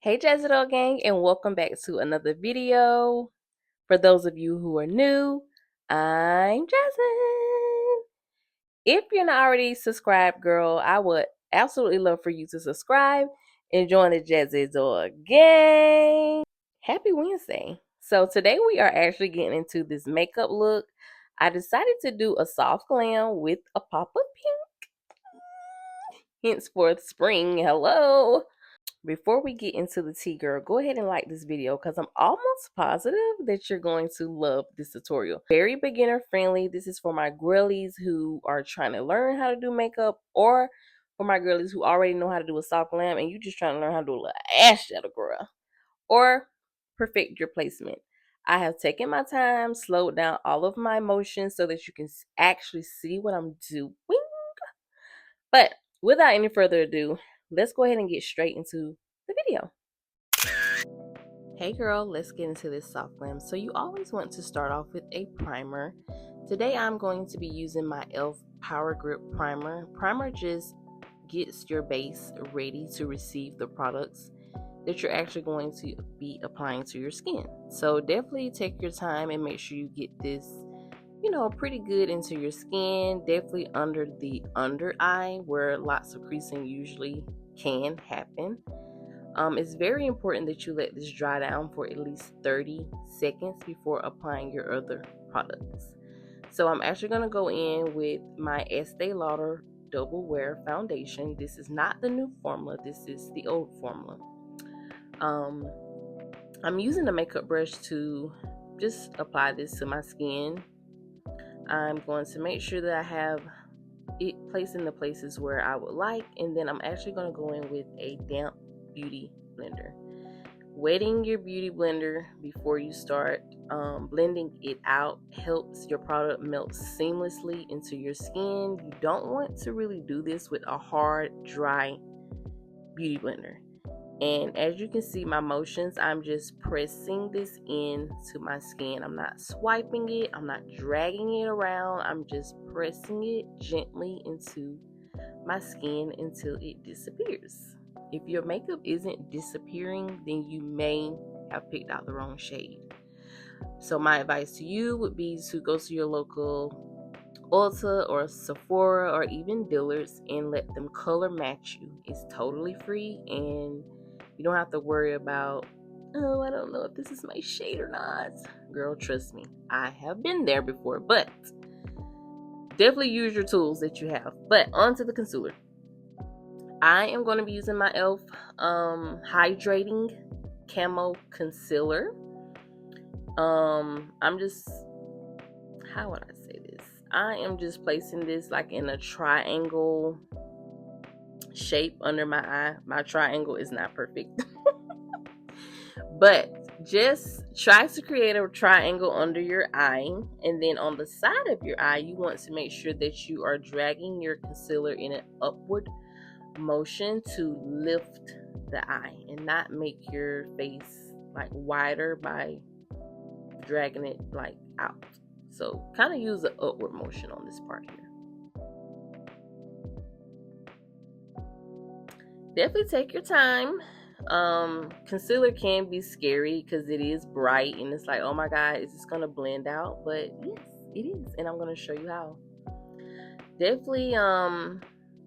Hey Jazzy gang, and welcome back to another video. For those of you who are new, I'm Jazzy. If you're not already subscribed, girl, I would absolutely love for you to subscribe and join the Jazzy gang. Happy Wednesday. So today we are actually getting into this makeup look. I decided to do a soft glam with a pop of pink. Henceforth spring, hello. Before we get into the tea, girl, go ahead and like this video because I'm almost positive that you're going to love this tutorial. Very beginner friendly. This is for my girlies who are trying to learn how to do makeup, or for my girlies who already know how to do a soft glam and you just trying to learn how to do a little ash shadow, girl, or perfect your placement. I have taken my time, slowed down all of my motions so that you can actually see what I'm doing. But without any further ado, let's go ahead and get straight into the video. Hey girl, let's get into this soft glam. So you always want to start off with a primer. Today I'm going to be using my e.l.f. Power Grip Primer. Primer just gets your base ready to receive the products that you're actually going to be applying to your skin. So definitely take your time and make sure you get this, pretty good into your skin. Definitely under the under eye where lots of creasing usually can happen. It's very important that you let this dry down for at least 30 seconds before applying your other products. So I'm actually going to go in with my Estee Lauder Double Wear Foundation. This is not the new formula. This is the old formula. I'm using a makeup brush to just apply this to my skin. I'm going to make sure that I have it placed in the places where I would like, and then I'm actually going to go in with a damp beauty blender. Wetting your beauty blender before you start blending it out helps your product melt seamlessly into your skin. You don't want to really do this with a hard, dry beauty blender. And as you can see my motions, I'm just pressing this into my skin. I'm not swiping it, I'm not dragging it around, I'm just pressing it gently into my skin until it disappears. If your makeup isn't disappearing, then you may have picked out the wrong shade. So my advice to you would be to go to your local Ulta or Sephora or even Dillard's and let them color match you. It's totally free and you don't have to worry about, oh, I don't know if this is my shade or not. Girl, trust me, I have been there before, but definitely use your tools that you have. But onto the concealer. I am going to be using my e.l.f. Hydrating Camo Concealer. I'm just, how would I say this? I am just placing this like in a triangle shape under my eye. My triangle is not perfect. But just try to create a triangle under your eye, and then on the side of your eye you want to make sure that you are dragging your concealer in an upward motion to lift the eye and not make your face like wider by dragging it like out. So kind of use the upward motion on this part here. Definitely take your time. Concealer can be scary because it is bright and it's like, oh my god, is this gonna blend out? But yes, it is, and I'm gonna show you how. Definitely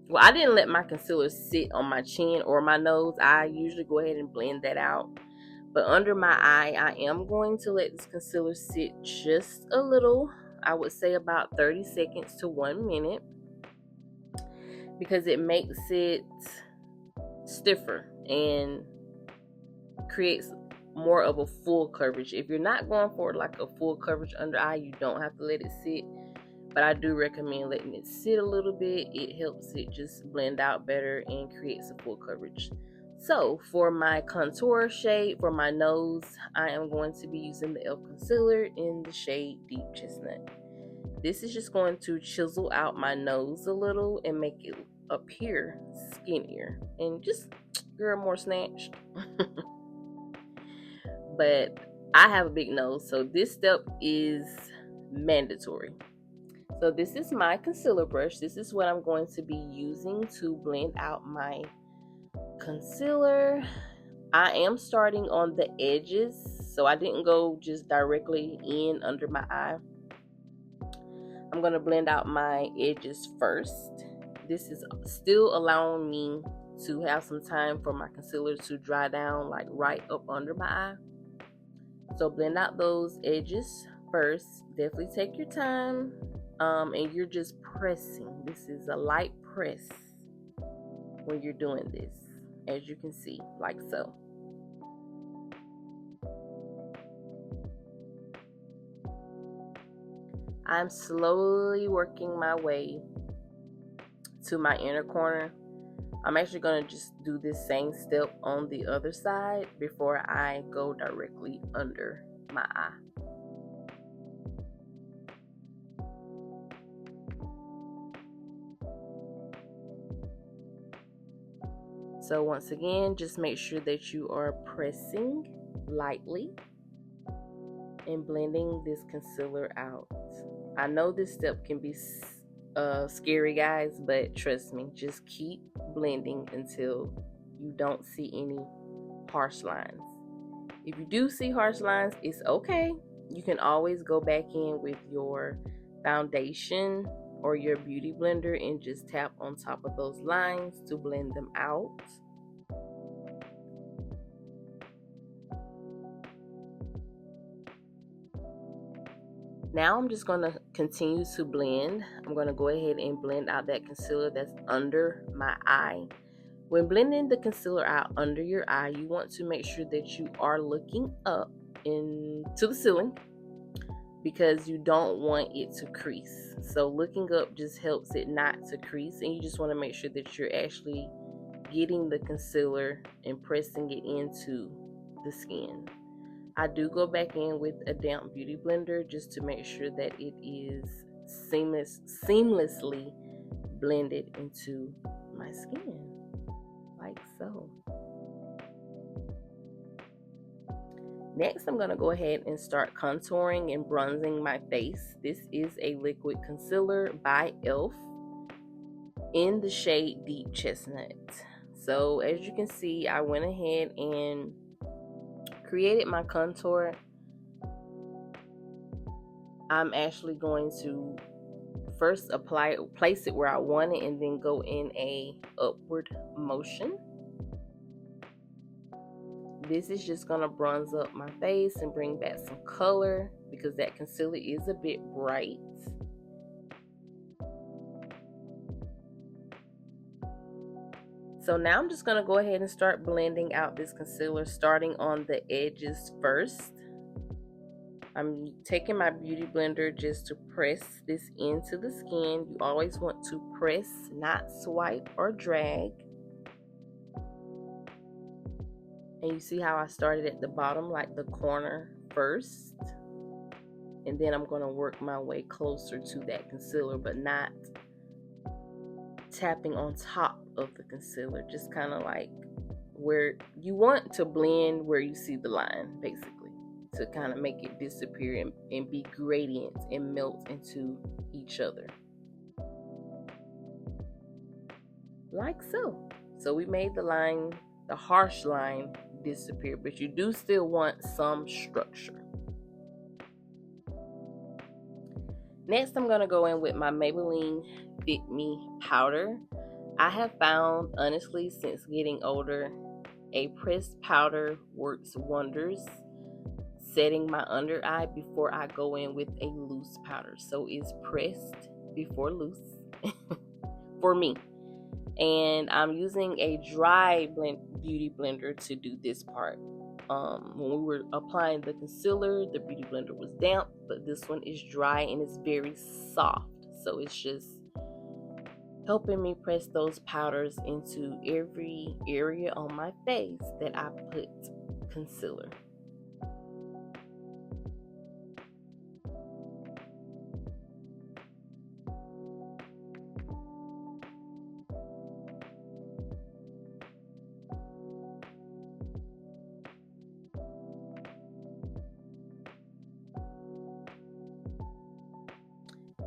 well, I didn't let my concealer sit on my chin or my nose. I usually go ahead and blend that out. But under my eye, I am going to let this concealer sit just a little. I would say about 30 seconds to 1 minute, because it makes it stiffer and creates more of a full coverage. If you're not going for like a full coverage under eye, you don't have to let it sit. But I do recommend letting it sit a little bit. It helps it just blend out better and creates a full coverage. So for my contour shade for my nose, I am going to be using the e.l.f. concealer in the shade Deep Chestnut. This is just going to chisel out my nose a little and make it appear skinnier and just, girl, more snatched. But I have a big nose, so this step is mandatory. So this is my concealer brush. This is what I'm going to be using to blend out my concealer. I am starting on the edges, so I didn't go just directly in under my eye. I'm going to blend out my edges first. This is still allowing me to have some time for my concealer to dry down, like right up under my eye. So blend out those edges first. Definitely take your time, and you're just pressing. This is a light press when you're doing this, as you can see, like so. I'm slowly working my way to my inner corner. I'm actually going to just do this same step on the other side before I go directly under my eye. So once again, just make sure that you are pressing lightly and blending this concealer out. I know this step can be scary, guys, but trust me, just keep blending until you don't see any harsh lines. If you do see harsh lines, it's okay. You can always go back in with your foundation or your beauty blender and just tap on top of those lines to blend them out. Now I'm just going to continue to blend. I'm going to go ahead and blend out that concealer that's under my eye. When blending the concealer out under your eye, you want to make sure that you are looking up into the ceiling because you don't want it to crease. So looking up just helps it not to crease, and you just want to make sure that you're actually getting the concealer and pressing it into the skin. I do go back in with a damp beauty blender just to make sure that it is seamlessly blended into my skin, like so. Next, I'm going to go ahead and start contouring and bronzing my face. This is a liquid concealer by e.l.f. in the shade Deep Chestnut. So as you can see, I went ahead and created my contour. I'm actually going to first place it where I want it, and then go in a upward motion. This is just going to bronze up my face and bring back some color because that concealer is a bit bright. So now I'm just going to go ahead and start blending out this concealer, starting on the edges first. I'm taking my beauty blender just to press this into the skin. You always want to press, not swipe or drag. And you see how I started at the bottom, like the corner first. And then I'm going to work my way closer to that concealer, but not tapping on top of the concealer. Just kind of like where you want to blend where you see the line, basically, to kind of make it disappear and be gradient and melt into each other. Like so. So we made the line, the harsh line, disappear, but you do still want some structure. Next, I'm going to go in with my Maybelline Fit Me powder. I have found, honestly, since getting older, a pressed powder works wonders setting my under eye before I go in with a loose powder. So it's pressed before loose for me. And I'm using a dry beauty blender to do this part. When we were applying the concealer, the beauty blender was damp, but this one is dry and it's very soft. So it's just helping me press those powders into every area on my face that I put concealer.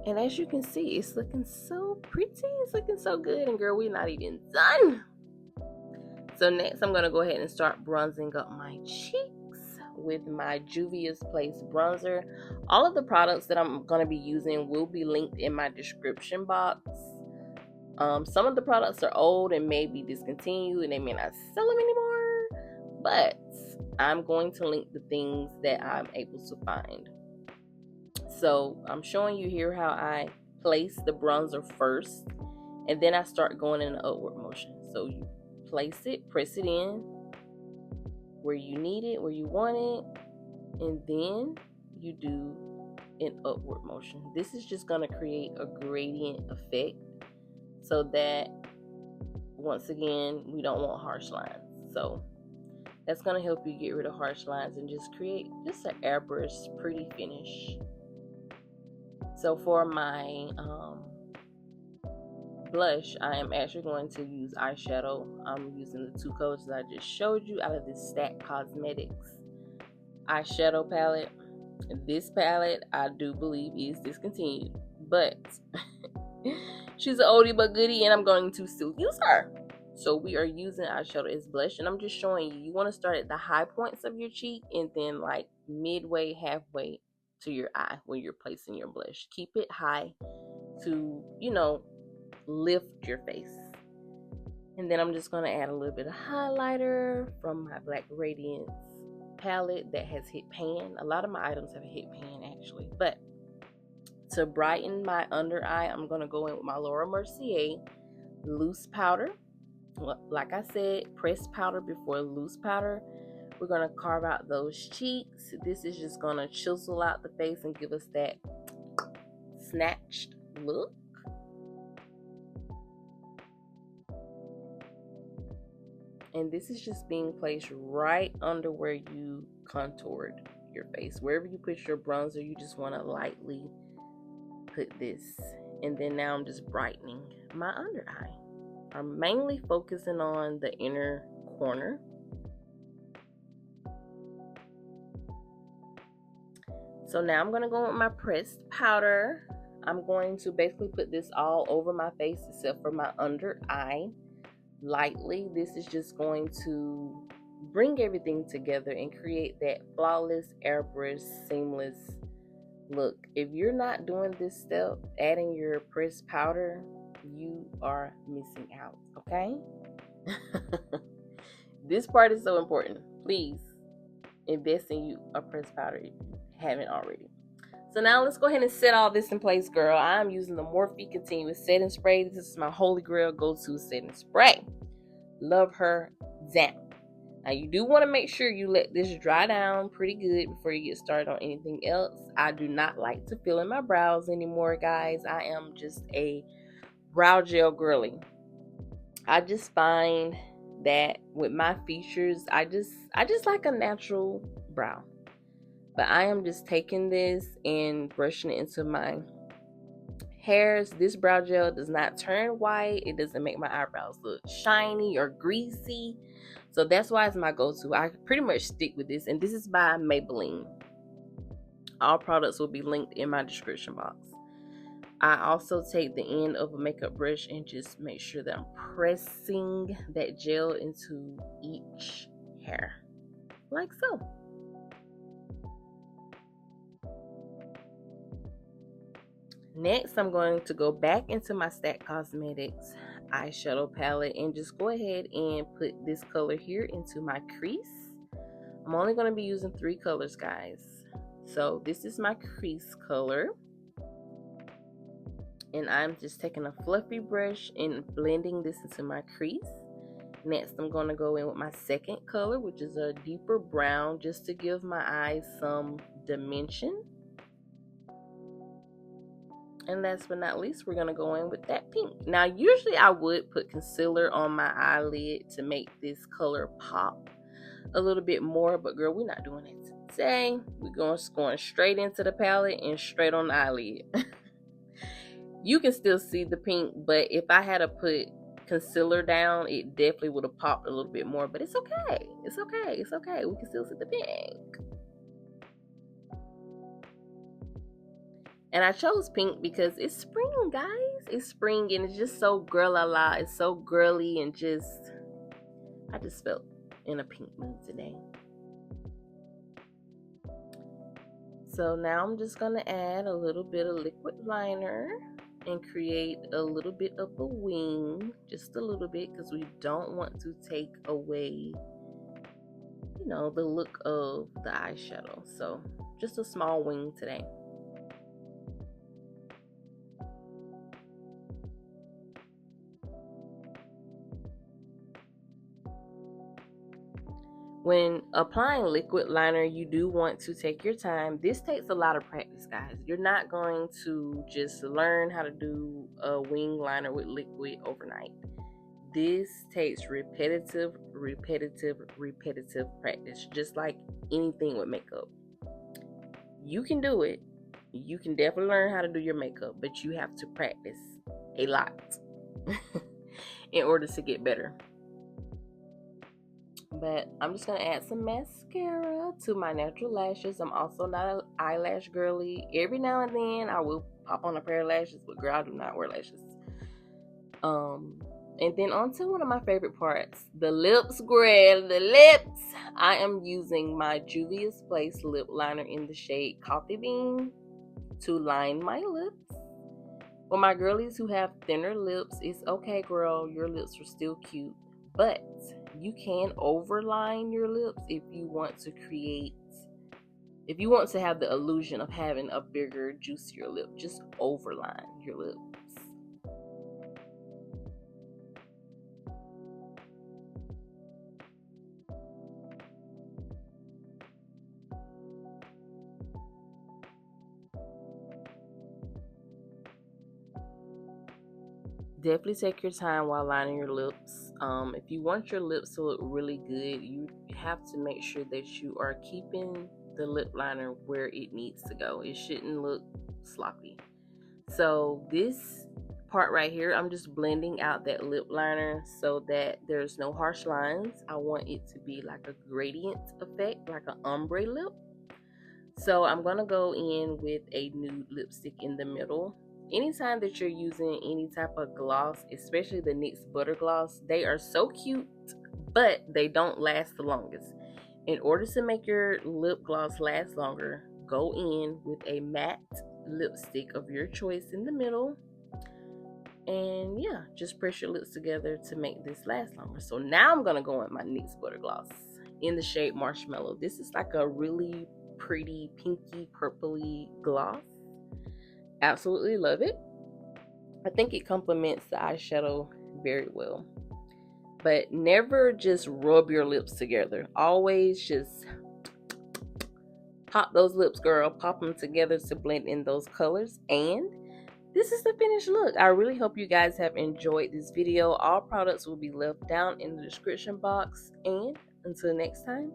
And as you can see, it's looking so pretty. It's looking so good. And girl, we're not even done. So next I'm going to go ahead and start bronzing up my cheeks with my Juvia's Place bronzer. All of the products that I'm going to be using will be linked in my description box. Some of the products are old and may be discontinued and they may not sell them anymore, but I'm going to link the things that I'm able to find. So I'm showing you here how I place the bronzer first, and then I start going in an upward motion. So you place it, press it in where you need it, where you want it, and then you do an upward motion. This is just going to create a gradient effect so that, once again, we don't want harsh lines. So that's going to help you get rid of harsh lines and just create just an airbrush pretty finish. So for my blush, I am actually going to use eyeshadow. I'm using the two colors that I just showed you out of this Stack Cosmetics eyeshadow palette. This palette, I do believe, is discontinued, but she's an oldie but goodie, and I'm going to still use her. So we are using eyeshadow as blush, and I'm just showing you, you want to start at the high points of your cheek and then like midway, halfway to your eye where you're placing your blush. Keep it high to, you know, lift your face. And then I'm just going to add a little bit of highlighter from my Black Radiance palette that has hit pan. A lot of my items have hit pan actually, but to brighten my under eye, I'm going to go in with my Laura Mercier loose powder. Like I said, pressed powder before loose powder. We're going to carve out those cheeks. This is just going to chisel out the face and give us that snatched look. And this is just being placed right under where you contoured your face. Wherever you put your bronzer, you just want to lightly put this. And then now I'm just brightening my under eye. I'm mainly focusing on the inner corner. So now I'm going to go with my pressed powder. I'm going to basically put this all over my face except for my under eye. Lightly. This is just going to bring everything together and create that flawless, airbrush, seamless look. If you're not doing this step, adding your pressed powder, you are missing out, okay? This part is so important. Please invest in you a pressed powder if you haven't already. So now let's go ahead and set all this in place, girl. I'm using the Morphee Continuous Setting Spray. This is my holy grail go-to setting spray. Love her down. Now you do want to make sure you let this dry down pretty good before you get started on anything else. I do not like to fill in my brows anymore, guys. I am just a brow gel girly. I just find that with my features, I just like a natural brow. But I am just taking this and brushing it into my hairs. This brow gel does not turn white. It doesn't make my eyebrows look shiny or greasy. So that's why it's my go-to. I pretty much stick with this. And this is by Maybelline. All products will be linked in my description box. I also take the end of a makeup brush and just make sure that I'm pressing that gel into each hair. Like so. Next, I'm going to go back into my Stack Cosmetics eyeshadow palette and just go ahead and put this color here into my crease. I'm only going to be using 3 colors, guys. So this is my crease color. And I'm just taking a fluffy brush and blending this into my crease. Next, I'm going to go in with my second color, which is a deeper brown, just to give my eyes some dimension. And last but not least, we're going to go in with that pink. Now, usually I would put concealer on my eyelid to make this color pop a little bit more. But girl, we're not doing it today. We're going straight into the palette and straight on the eyelid. You can still see the pink, but if I had to put concealer down, it definitely would have popped a little bit more. But it's okay. It's okay. It's okay. We can still see the pink. And I chose pink because it's spring, guys. It's spring and it's just so girl-la-la. It's so girly and just I just felt in a pink mood today. So now I'm just going to add a little bit of liquid liner and create a little bit of a wing, just a little bit, because we don't want to take away, you know, the look of the eyeshadow. So just a small wing today. When applying liquid liner, you do want to take your time. This takes a lot of practice, guys. You're not going to just learn how to do a wing liner with liquid overnight. This takes repetitive practice, just like anything with makeup. You can do it. You can definitely learn how to do your makeup, but you have to practice a lot in order to get better. But I'm just going to add some mascara to my natural lashes. I'm also not an eyelash girly. Every now and then I will pop on a pair of lashes, but girl, I do not wear lashes. And then on to one of my favorite parts, the lips, girl, the lips. I am using my Juvia's Place lip liner in the shade Coffee Bean to line my lips. For my girlies who have thinner lips, it's okay, girl, your lips are still cute, but you can overline your lips if you want to have the illusion of having a bigger, juicier lip. Just overline your lips. Definitely take your time while lining your lips. If you want your lips to look really good, you have to make sure that you are keeping the lip liner where it needs to go. It shouldn't look sloppy. So this part right here, I'm just blending out that lip liner so that there's no harsh lines. I want it to be like a gradient effect, like an ombre lip. So I'm going to go in with a nude lipstick in the middle. Anytime that you're using any type of gloss, especially the NYX Butter Gloss, they are so cute, but they don't last the longest. In order to make your lip gloss last longer, go in with a matte lipstick of your choice in the middle. And yeah, just press your lips together to make this last longer. So now I'm going to go in my NYX Butter Gloss in the shade Marshmallow. This is like a really pretty pinky purpley gloss. Absolutely love it. I think it complements the eyeshadow very well. But never just rub your lips together. Always just pop those lips, girl. Pop them together to blend in those colors. And this is the finished look. I really hope you guys have enjoyed this video. All products will be left down in the description box. And until next time,